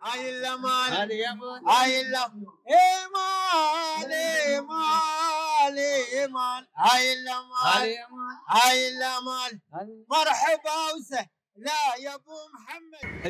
هاي الأمان هذه يمن هاي الأمان إيمان إيمان إيمان هاي هذه الأمان يمن هاي الأمان مرحبا وسهلا يا أبو محمد.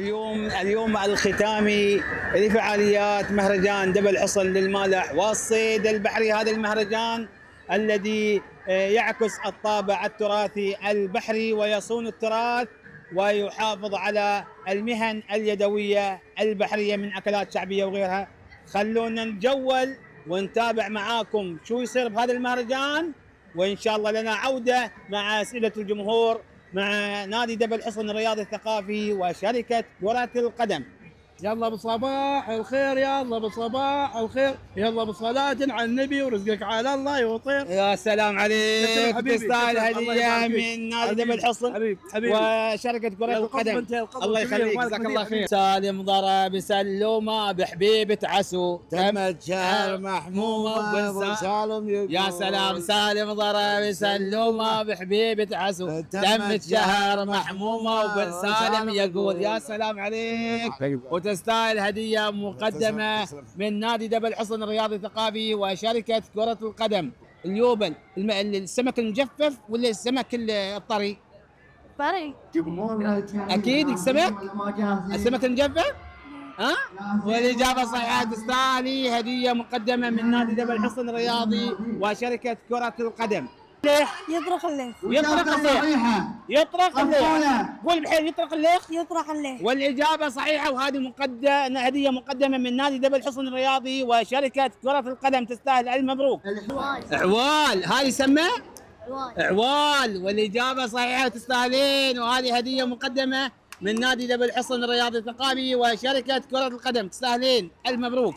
اليوم الختامي لفعاليات مهرجان دبل حصن للمالح والصيد البحري. هذا المهرجان الذي يعكس الطابع التراثي البحري ويصون التراث ويحافظ على المهن اليدوية البحرية من أكلات شعبية وغيرها. خلونا نتجول ونتابع معاكم شو يصير بهذا المهرجان، وإن شاء الله لنا عودة مع أسئلة الجمهور مع نادي دبل حصن الرياضي الثقافي وشركة كرة القدم. يلا بصباح الخير، يلا بصباح الخير، يلا بصلاة على النبي ورزقك على الله يطير. يا سلام عليك، تستاهل هدية من نادي دبل حصن حبيبي وشركة كرة القدم. الله يخليك، جزاك الله خير. سالم ضرب سلومة بحبيبة عسو تمت شهر محمومة أبو سالم. يا سلام، سالم ضرب سلومة بحبيبة عسو تمت شهر محمومة وبن سالم يقول. يا سلام عليك، وتستاهل هدية مقدمة من نادي دبل حصن الرياضي الثقافي وشركة كرة القدم. اليوبل السمك المجفف ولا السمك الطري؟ طري أكيد السمك المجفف؟ ها؟ والإجابة صحيحة، تستاهلي هدية مقدمة من نادي دبل حصن الرياضي وشركة كرة القدم. يطرق الليخ يطرق الليخ، يطرق الليخ، قول بحيل يطرق الليخ. يطرق الليخ والإجابة صحيحة، وهذه هدية مقدمة من نادي دبل حصن الرياضي وشركة كرة القدم، تستاهل ألف مبروك. عوال، هذه يسمى عوال، والإجابة صحيحة وتستاهلين، وهذه هدية مقدمة من نادي دبل حصن الرياضي الثقافي وشركة كرة القدم، تستاهلين ألف مبروك.